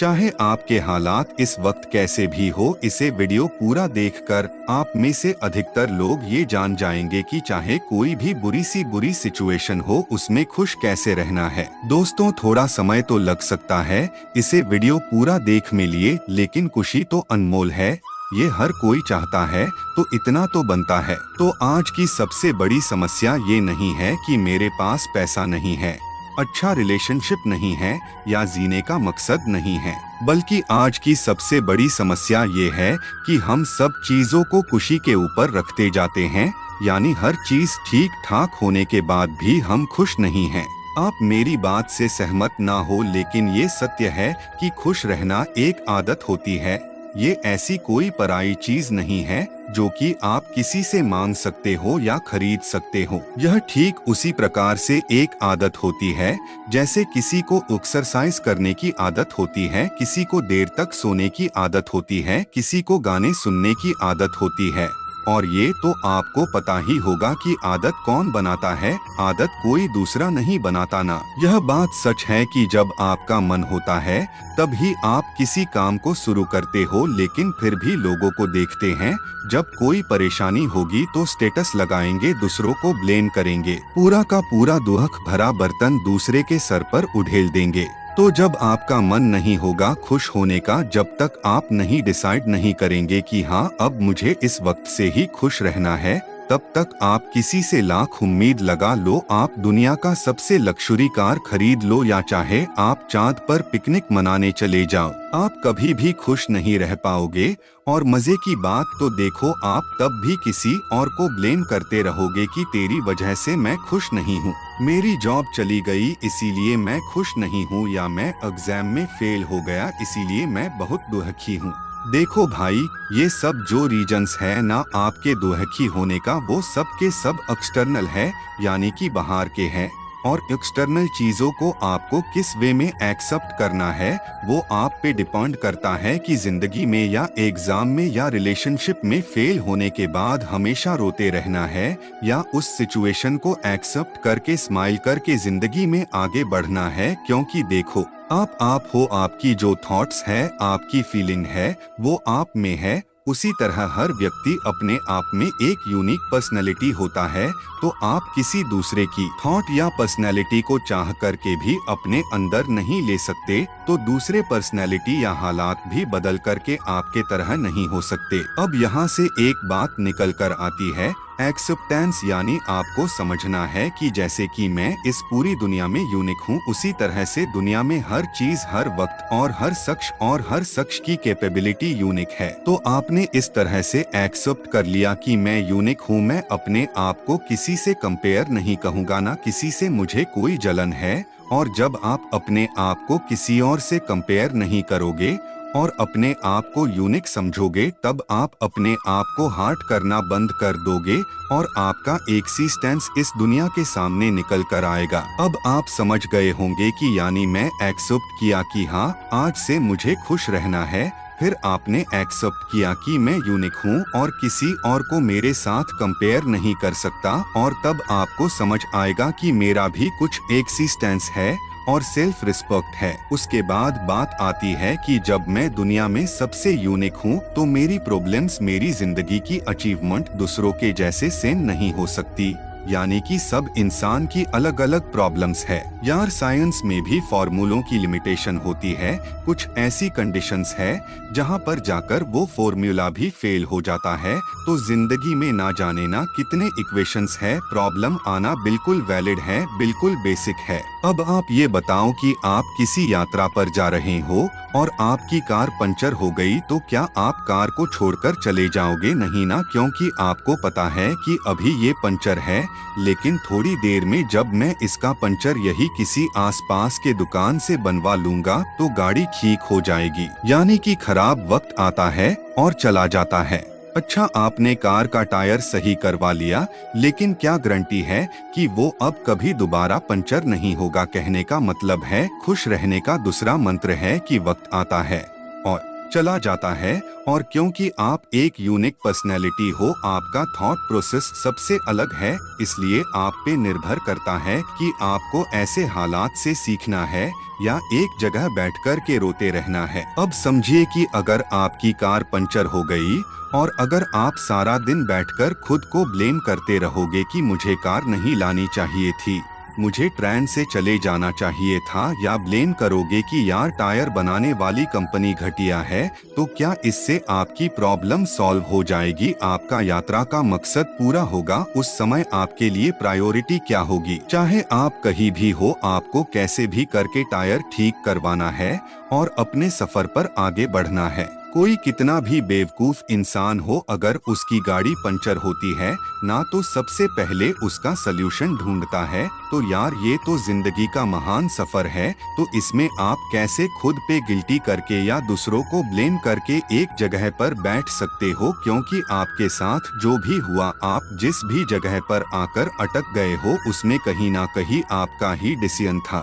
चाहे आपके हालात इस वक्त कैसे भी हो, इसे वीडियो पूरा देखकर आप में से अधिकतर लोग ये जान जाएंगे कि चाहे कोई भी बुरी सिचुएशन हो, उसमें खुश कैसे रहना है। दोस्तों, थोड़ा समय तो लग सकता है इसे वीडियो पूरा देख में लिए, लेकिन खुशी तो अनमोल है, ये हर कोई चाहता है, तो इतना तो बनता है। तो आज की सबसे बड़ी समस्या ये नहीं है कि मेरे पास पैसा नहीं है, अच्छा रिलेशनशिप नहीं है या जीने का मकसद नहीं है, बल्कि आज की सबसे बड़ी समस्या ये है कि हम सब चीजों को खुशी के ऊपर रखते जाते हैं, यानी हर चीज ठीक ठाक होने के बाद भी हम खुश नहीं हैं। आप मेरी बात से सहमत ना हो, लेकिन ये सत्य है कि खुश रहना एक आदत होती है। ये ऐसी कोई पराई चीज नहीं है जो कि आप किसी से मांग सकते हो या खरीद सकते हो। यह ठीक उसी प्रकार से एक आदत होती है जैसे किसी को एक्सरसाइज करने की आदत होती है, किसी को देर तक सोने की आदत होती है, किसी को गाने सुनने की आदत होती है। और ये तो आपको पता ही होगा कि आदत कौन बनाता है, आदत कोई दूसरा नहीं बनाता ना। यह बात सच है कि जब आपका मन होता है तब ही आप किसी काम को शुरू करते हो, लेकिन फिर भी लोगों को देखते हैं, जब कोई परेशानी होगी तो स्टेटस लगाएंगे, दूसरों को ब्लेम करेंगे, पूरा का पूरा दुख भरा बर्तन दूसरे के सर पर उड़ेल देंगे। तो जब आपका मन नहीं होगा खुश होने का, जब तक आप नहीं डिसाइड नहीं करेंगे कि हाँ अब मुझे इस वक्त से ही खुश रहना है, तब तक आप किसी से लाख उम्मीद लगा लो, आप दुनिया का सबसे लग्जरी कार खरीद लो या चाहे आप चांद पर पिकनिक मनाने चले जाओ, आप कभी भी खुश नहीं रह पाओगे। और मजे की बात तो देखो, आप तब भी किसी और को ब्लेम करते रहोगे कि तेरी वजह से मैं खुश नहीं हूँ, मेरी जॉब चली गई इसीलिए मैं खुश नहीं हूँ, या मैं एग्जाम में फेल हो गया इसीलिए मैं बहुत दुखी हूँ। देखो भाई, ये सब जो रीजंस है ना आपके दुखी होने का, वो सब के सब एक्सटर्नल है, यानी कि बाहर के हैं। और एक्सटर्नल चीजों को आपको किस वे में एक्सेप्ट करना है वो आप पे डिपेंड करता है कि जिंदगी में या एग्जाम में या रिलेशनशिप में फेल होने के बाद हमेशा रोते रहना है, या उस सिचुएशन को एक्सेप्ट करके स्माइल करके जिंदगी में आगे बढ़ना है। क्योंकि देखो, आप हो, आपकी जो थॉट्स है, आपकी फीलिंग है, वो आप में है। उसी तरह हर व्यक्ति अपने आप में एक यूनिक पर्सनैलिटी होता है, तो आप किसी दूसरे की थॉट या पर्सनैलिटी को चाह करके भी अपने अंदर नहीं ले सकते, तो दूसरे पर्सनैलिटी या हालात भी बदल करके आपके तरह नहीं हो सकते। अब यहाँ से एक बात निकल कर आती है, एक्सेप्टेंस, यानी आपको समझना है कि जैसे कि मैं इस पूरी दुनिया में यूनिक हूँ, उसी तरह से दुनिया में हर चीज, हर वक्त और हर शख्स की कैपेबिलिटी यूनिक है। तो आपने इस तरह से एक्सेप्ट कर लिया कि मैं यूनिक हूँ, मैं अपने आप को किसी से कंपेयर नहीं कहूँगा, ना किसी से मुझे कोई जलन है। और जब आप अपने आप को किसी और से कंपेयर नहीं करोगे और अपने आप को यूनिक समझोगे, तब आप अपने आप को हार्ट करना बंद कर दोगे और आपका एक्सिस्टेंस इस दुनिया के सामने निकल कर आएगा। अब आप समझ गए होंगे कि यानी मैं एक्सेप्ट किया कि हाँ आज से मुझे खुश रहना है, फिर आपने एक्सेप्ट किया कि मैं यूनिक हूँ और किसी और को मेरे साथ कंपेयर नहीं कर सकता, और तब आपको समझ आएगा कि मेरा भी कुछ एक्सिस्टेंस है और सेल्फ रिस्पेक्ट है। उसके बाद बात आती है कि जब मैं दुनिया में सबसे यूनिक हूँ तो मेरी प्रॉब्लम्स, मेरी जिंदगी की अचीवमेंट दूसरों के जैसे सेम नहीं हो सकती, यानी कि सब इंसान की अलग अलग प्रॉब्लम्स है। यार, साइंस में भी फॉर्मूलों की लिमिटेशन होती है, कुछ ऐसी कंडीशंस है जहां पर जाकर वो फॉर्मूला भी फेल हो जाता है। तो जिंदगी में ना जाने ना कितने इक्वेशंस है, प्रॉब्लम आना बिल्कुल वैलिड है, बिल्कुल बेसिक है। अब आप ये बताओ कि आप किसी यात्रा पर जा रहे हो और आपकी कार पंचर हो गई, तो क्या आप कार को छोड़कर चले जाओगे? नहीं ना, क्योंकि आपको पता है कि अभी ये पंचर है, लेकिन थोड़ी देर में जब मैं इसका पंचर यही किसी आसपास के दुकान से बनवा लूंगा तो गाड़ी ठीक हो जाएगी। यानी कि खराब वक्त आता है और चला जाता है। अच्छा, आपने कार का टायर सही करवा लिया, लेकिन क्या गारंटी है कि वो अब कभी दोबारा पंचर नहीं होगा? कहने का मतलब है, खुश रहने का दूसरा मंत्र है कि वक्त आता है और चला जाता है। और क्योंकि आप एक यूनिक पर्सनैलिटी हो, आपका थॉट प्रोसेस सबसे अलग है, इसलिए आप पे निर्भर करता है कि आपको ऐसे हालात से सीखना है या एक जगह बैठकर के रोते रहना है। अब समझिए कि अगर आपकी कार पंचर हो गई और अगर आप सारा दिन बैठकर खुद को ब्लेम करते रहोगे कि मुझे कार नहीं लानी चाहिए थी, मुझे ट्रेन से चले जाना चाहिए था, या ब्लेम करोगे कि यार टायर बनाने वाली कंपनी घटिया है, तो क्या इससे आपकी प्रॉब्लम सॉल्व हो जाएगी? आपका यात्रा का मकसद पूरा होगा? उस समय आपके लिए प्रायोरिटी क्या होगी? चाहे आप कहीं भी हो, आपको कैसे भी करके टायर ठीक करवाना है और अपने सफर पर आगे बढ़ना है। कोई कितना भी बेवकूफ इंसान हो, अगर उसकी गाड़ी पंचर होती है ना, तो सबसे पहले उसका सल्यूशन ढूंढता है। तो यार, ये तो जिंदगी का महान सफर है। तो इसमें आप कैसे खुद पे गिल्टी करके या दूसरों को ब्लेम करके एक जगह पर बैठ सकते हो? क्योंकि आपके साथ जो भी हुआ, आप जिस भी जगह पर आकर अटक गए हो, उसमें कहीं ना कहीं आपका ही डिसीजन था।